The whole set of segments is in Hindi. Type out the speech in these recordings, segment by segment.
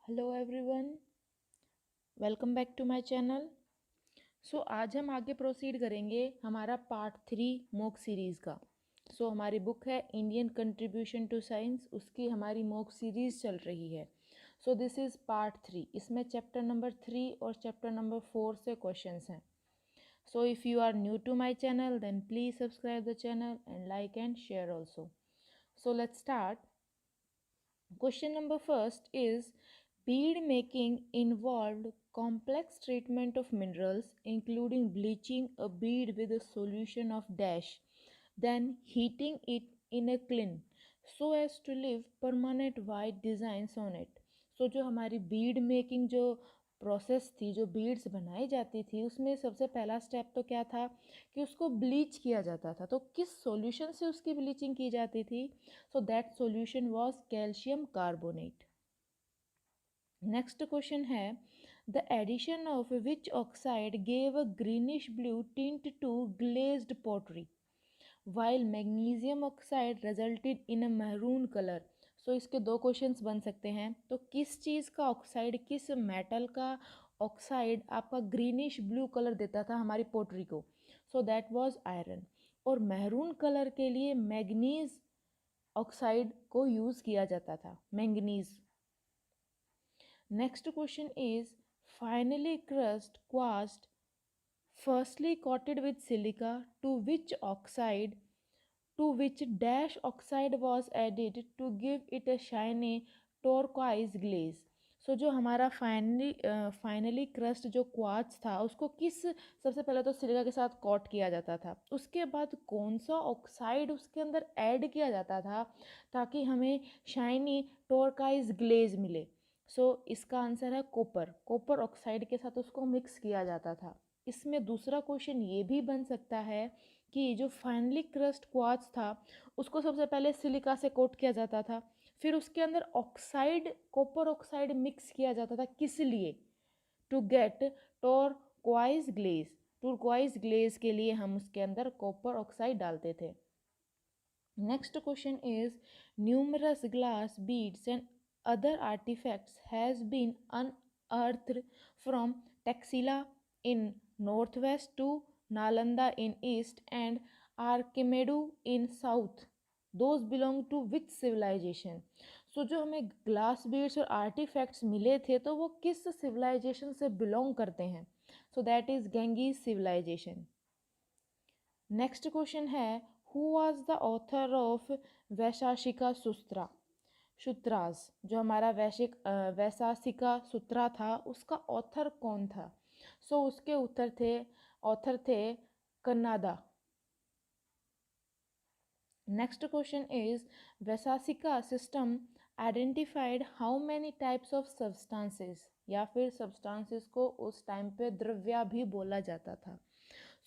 Hello everyone, welcome back to my channel. आज हम आगे प्रोसीड करेंगे हमारा पार्ट 3 मॉक सीरीज़ का। हमारी बुक है इंडियन कंट्रीब्यूशन टू साइंस, उसकी हमारी मॉक सीरीज़ चल रही है। This is part 3। इसमें चैप्टर नंबर 3 और चैप्टर नंबर 4 से क्वेश्चंस हैं। If you are new to my channel then please subscribe the channel and like and share also. Let's start. Question number first is bead making involved complex treatment of minerals including bleaching a bead with a solution of dash, then heating it in a kiln so as to leave permanent white designs on it. जो हमारी बीड मेकिंग जो प्रोसेस थी, जो बीड्स बनाई जाती थी, उसमें सबसे पहला स्टेप तो क्या था कि उसको ब्लीच किया जाता था। तो किस सॉल्यूशन से उसकी ब्लीचिंग की जाती थी? That solution was calcium carbonate. Next question है the addition of which oxide gave a greenish blue tint to glazed pottery while magnesium oxide resulted in a maroon colour. इसके दो क्वेश्चंस बन सकते हैं। तो किस चीज़ का ऑक्साइड, किस मेटल का ऑक्साइड आपका ग्रीनिश ब्लू कलर देता था हमारी पोट्री को? That was iron. और मैरून कलर के लिए मैग्नीज ऑक्साइड को यूज़ किया जाता था, manganese. Next question is finally crust quest firstly coated with silica to which dash oxide was added to give it a shiny turquoise glaze। जो हमारा फाइनली क्रस्ट जो क्वार्ट्ज था उसको सबसे पहले तो सिलिका के साथ कोट किया जाता था। उसके बाद कौन सा ऑक्साइड उसके अंदर ऐड किया जाता था ताकि हमें शाइनी टोरकाइज ग्लेज मिले? इसका आंसर है कॉपर ऑक्साइड के साथ उसको मिक्स किया जाता था। इसमें दूसरा क्वेश्चन ये भी बन सकता है कि जो फाइनली क्रस्ट क्वार्ट्ज था उसको सबसे पहले सिलिका से कोट किया जाता था, फिर उसके अंदर ऑक्साइड, कॉपर ऑक्साइड मिक्स किया जाता था। किस लिए? To get turquoise glaze. Turquoise glaze के लिए हम उसके अंदर कॉपर ऑक्साइड डालते थे। Next question is numerous glass beads and other artifacts has been unearthed from Taxila in northwest to Nalanda in east and Archimedu in south. Those belong to which civilization? जो हमें ग्लास बीड्स और आर्टिफैक्ट्स मिले थे तो वो किस सिविलाइजेशन से बिलोंग करते हैं? That is Ganges civilisation. Next question है who was the author of Vaisheshika Sutras? जो हमारा वैशासिका सूत्रा था उसका ऑथर कौन था? उसके ऑथर थे Kanada. Next question is Vaisheshika system identified how many types of substances, या फिर सब्सटेंसेस को उस टाइम पे द्रव्य भी बोला जाता था।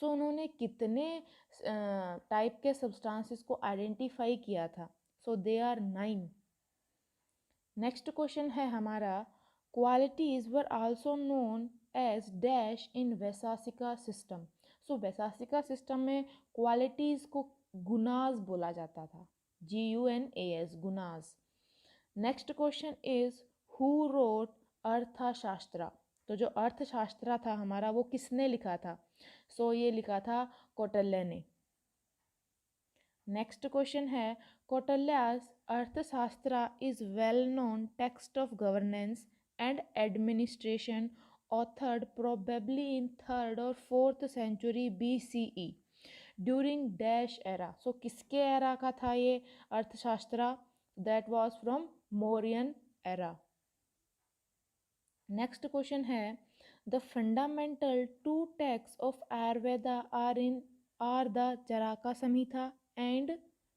उन्होंने कितने टाइप के सब्सटेंसेस को आइडेंटिफाई किया था? They are 9। नेक्स्ट क्वेश्चन है हमारा qualities were also known as dash in Vaisheshika system. Vaisheshika system में क्वालिटीज को गुनाज बोला जाता था, GUNAS, gunas. Next question is who wrote Arthashastra? जो अर्थशास्त्र था हमारा वो किसने लिखा था? ये लिखा था कौटिल्य ने। नेक्स्ट क्वेश्चन है Kautilya's Arthashastra is well known text of governance and administration authored probably in 3rd और 4th century BCE during dash era. किसके एरा का था ये Arthashastra? That was from Mauryan era. Next question है the fundamental 2 text of Ayurveda are the Charaka Samhita and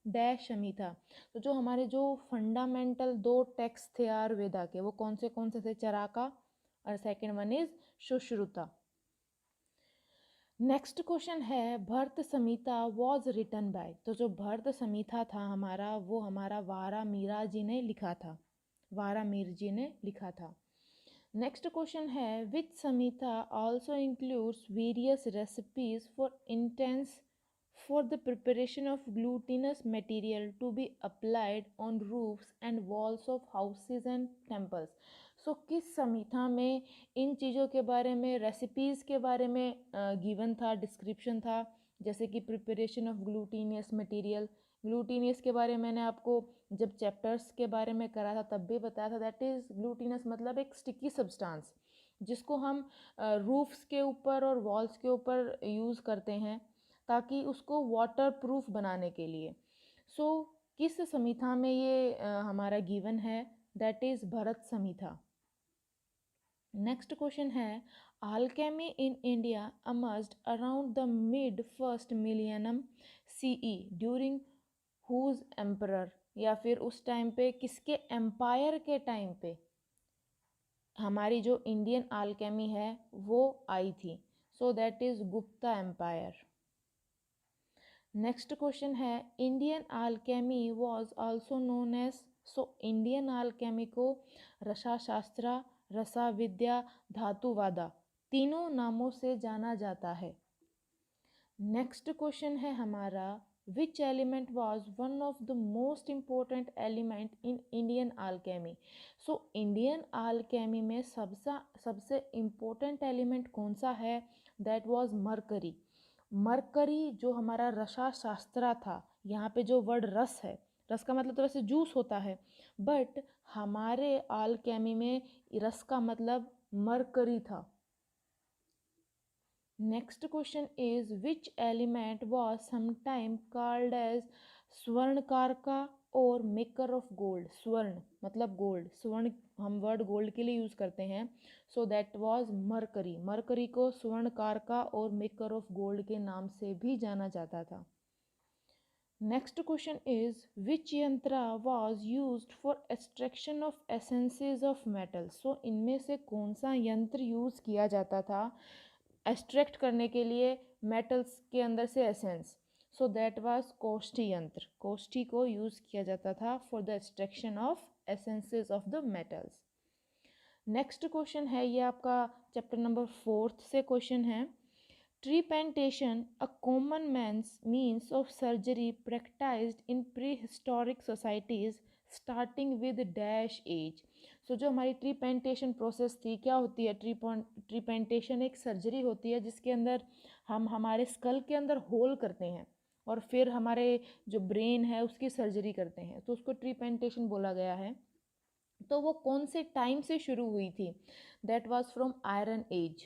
dash Samhita. जो हमारे जो फंडामेंटल 2 टेक्स्ट थे आयुर्वेदा के वो कौन से थे? चरका और second one is Sushruta. Next question है भरत संहिता वॉज रिटन बाय। जो भरत संहिता था हमारा वो हमारा वारामीरा जी ने लिखा था, वारामीर जी ने लिखा था। नेक्स्ट क्वेश्चन है which Samhita also includes various recipes for intense for the preparation of glutinous material to be applied on roofs and walls of houses and temples. So किस संहिता में इन चीज़ों के बारे में, रेसिपीज़ के बारे में गिवन था, डिस्क्रिप्शन था, जैसे कि प्रिपरेशन ऑफ ग्लूटीनियस मटेरियल। ग्लूटीनियस के बारे में मैंने आपको जब चैप्टर्स के बारे में करा था तब भी बताया था, दैट इज़ ग्लूटीनस मतलब एक स्टिकी सब्सटेंस जिसको हम रूफ्स के ऊपर और वॉल्स के ऊपर यूज़ करते हैं ताकि उसको वाटर प्रूफ बनाने के लिए। सो किस संहिता में ये हमारा गिवन है, that is Bharat Samhita. Next question है, alchemy in India emerged around the mid first millennium CE during whose emperor, या फिर उस टाइम पे किसके एम्पायर के टाइम पे हमारी जो इंडियन आल्केमी है वो आई थी। So that is Gupta empire. Next question है, Indian alchemy was also known as, so Indian alchemy को रसाशास्त्र, रसाविद्या, धातुवादा तीनों नामों से जाना जाता है। नेक्स्ट क्वेश्चन है हमारा, which element was one of the most important element in Indian alchemy. So Indian alchemy में सबसे इम्पोर्टेंट एलिमेंट कौन सा है, दैट वाज मरकरी। मरकरी जो हमारा रसा शास्त्रा था, यहाँ पे जो वर्ड रस है, रस का मतलब तो वैसे जूस होता है, बट हमारे आल्केमी में रस का मतलब मरकरी था। Next question is, which element was sometime called as swarnakaraka or maker of gold. स्वर्ण मतलब गोल्ड, स्वर्ण हम वर्ड गोल्ड के लिए यूज करते हैं, सो दैट वाज मरकरी। मरकरी को स्वर्णकारका और मेकर ऑफ गोल्ड के नाम से भी जाना जाता था। Next question is, which yantra was used for extraction of essences of metal. So इनमें से कौन सा यंत्र यूज किया जाता था एक्सट्रैक्ट करने के लिए मेटल्स के अंदर से essence. So that was Koshthi yantra. Koshthi को यूज़ किया जाता था for the extraction of essences of the metals. Next question है, ये आपका चैप्टर नंबर 4 से क्वेश्चन है, trepanation a common man's means of surgery practised in prehistoric societies starting with dash age. So जो हमारी ट्रीपेंटेशन प्रोसेस थी, क्या होती है ट्रीपेंटेशन? एक सर्जरी होती है जिसके अंदर हम हमारे स्कल के अंदर होल करते हैं और फिर हमारे जो ब्रेन है उसकी सर्जरी करते हैं, तो उसको ट्रीपेंटेशन बोला गया है। तो वो कौन से टाइम से शुरू हुई थी? That was from Iron Age.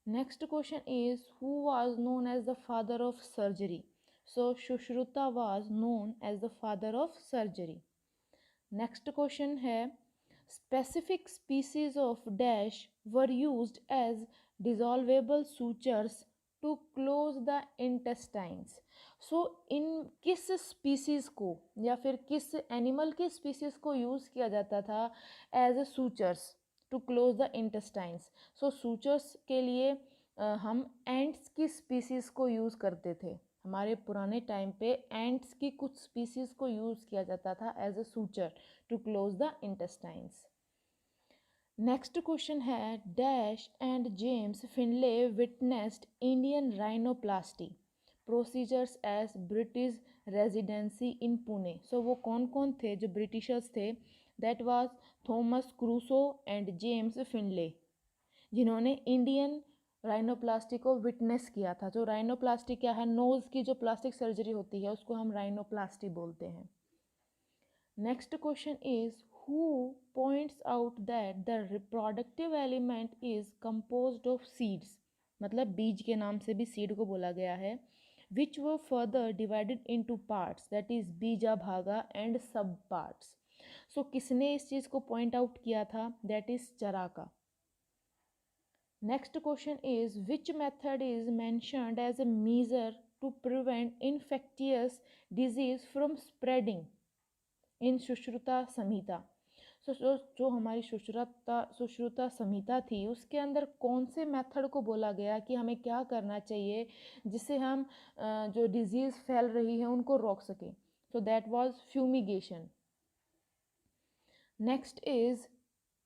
Next question is, who was known as the father of surgery. So Sushruta was known as the father of surgery. Next question है, specific species of dash were used as dissolvable sutures to close the intestines। सो इन किस स्पीसीज को या फिर किस एनिमल के स्पीसीज को यूज़ किया जाता था as a sutures to close the intestines. So sutures के लिए हम एंट्स की स्पीसीज को यूज़ करते थे। हमारे पुराने टाइम पे एंट्स की कुछ स्पीसीज को यूज़ किया जाता था as a suture to close the intestines. Next question है, dash and James Finlay witnessed Indian rhinoplasty procedures as British residency in Pune. सो वो कौन कौन थे जो ब्रिटिशर्स थे? That was Thomas Cruso and James Finlay, जिन्होंने इंडियन राइनोप्लास्टी को विटनेस किया था। जो राइनोप्लास्टी क्या है? नोज़ की जो प्लास्टिक सर्जरी होती है उसको हम राइनोप्लास्टी बोलते हैं। Next question is, who points out that the reproductive element is composed of seeds, मतलब बीज के नाम से भी सीड को बोला गया है, which were further divided into parts, that is beeja bhaga and सब पार्ट्स। सो किसने इस चीज़ को पॉइंट आउट किया था? That is Charaka. Next question is, which method is mentioned as a measure to prevent infectious disease from spreading in Sushruta Samhita. जो हमारी सुश्रुता संहिता थी उसके अंदर कौन से मेथड को बोला गया कि हमें क्या करना चाहिए जिससे हम जो डिजीज़ फैल रही है उनको रोक सकें? सो that was fumigation. Next is,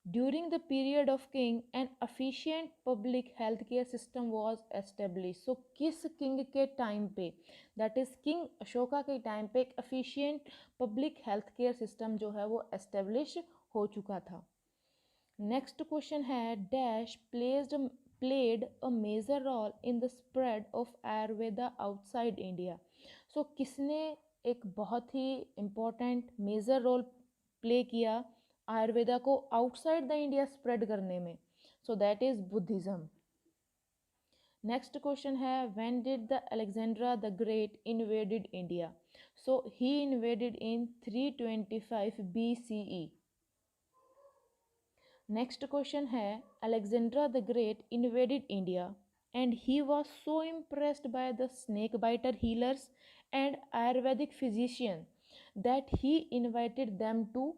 During the period of king an efficient public health care system was established. So किस किंग के टाइम पे, दैट इज किंग अशोका के टाइम पे एक efficient public health care system जो है वो एस्टेब्लिश हो चुका था. नेक्स्ट क्वेश्चन है dash played a major role in the spread of Ayurveda outside India. So किसने एक बहुत ही इम्पोर्टेंट मेजर रोल प्ले किया आयुर्वेदा को आउटसाइड द इंडिया स्प्रेड करने में? So that is Buddhism. Next question है when did the Alexandra the great invaded India? So he invaded in 325 BCE. Next question है Alexandra the great invaded India and he was so impressed by the snake biter healers and Ayurvedic physician that he invited them to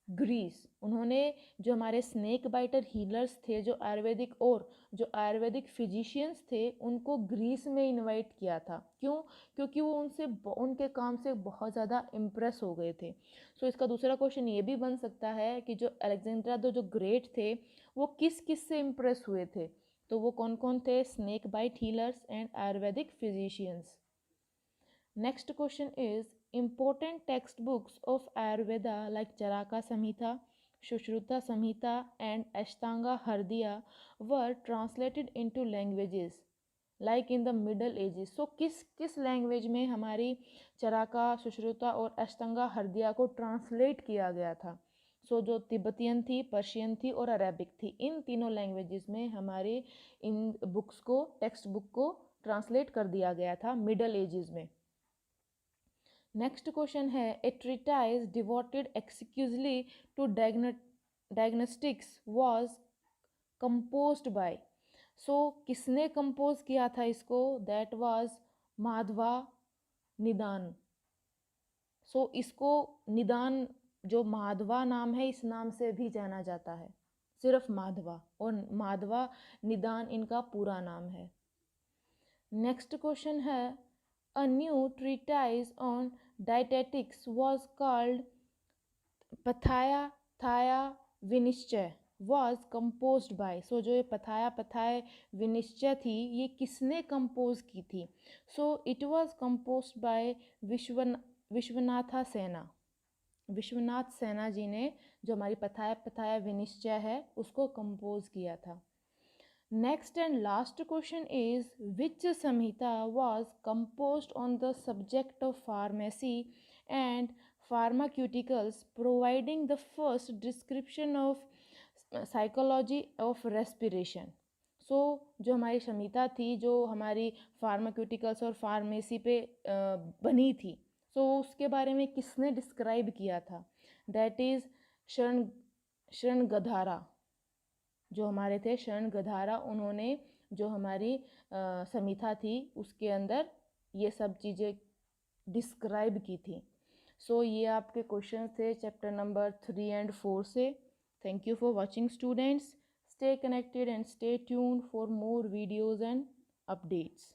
Greece. उन्होंने जो हमारे स्नेक बाइटर हीलर्स थे जो आयुर्वेदिक फिजिशियंस थे उनको ग्रीस में इनवाइट किया था. क्यों? क्योंकि वो उनके काम से बहुत ज़्यादा इम्प्रेस हो गए थे. सो इसका दूसरा क्वेश्चन ये भी बन सकता है कि जो अलेक्जेंड्रा जो ग्रेट थे वो किस किस से इम्प्रेस हुए थे? तो वो कौन कौन थे? Snake bite healers and Ayurvedic physicians. Next question is important textbooks of Ayurveda like Charaka Samhita, Sushruta Samhita and Ashtanga Hridaya were translated into languages like in the Middle Ages. So किस लैंग्वेज में हमारी चराका, सुश्रुता और अष्टांगा हृदया को ट्रांसलेट किया गया था? सो जो तिब्बतियन थी, पर्शियन थी और अरेबिक थी, इन तीनों लैंग्वेजेस में हमारी इन बुक्स को, टेक्स्ट बुक को ट्रांसलेट कर दिया गया था मिडल एजेस में. नेक्स्ट क्वेश्चन है a treatise devoted exclusively to diagnostics was composed by. So किसने कंपोज किया था इसको? दैट वाज माधवा निदान. सो इसको निदान, जो माधवा नाम है इस नाम से भी जाना जाता है, सिर्फ माधवा, और माधवा निदान इनका पूरा नाम है. नेक्स्ट क्वेश्चन है a new treatise on dietetics was called Pathaya Thaya Vinishchay was composed by. So जो ये पथाय विनिश्चय थी ये किसने कंपोज की थी? So it was composed by Vishwanatha सेना. विश्वनाथ सेना जी ने जो हमारी पथाय विनिश्चय है उसको कंपोज किया था. Next and last question is which Samhita was composed on the subject of pharmacy and pharmaceuticals, providing the first description of psychology of respiration. So जो हमारी संहिता थी जो हमारी फार्माक्यूटिकल्स और फार्मेसी पे बनी थी, so उसके बारे में किसने डिस्क्राइब किया था? दैट इज शरण गधारा. जो हमारे थे शरण गधारा, उन्होंने जो हमारी संहिता थी उसके अंदर ये सब चीज़ें डिस्क्राइब की थी. सो ये आपके क्वेश्चन थे चैप्टर नंबर 3 and 4 से. Thank you for watching students. Stay connected and stay tuned for more videos and updates.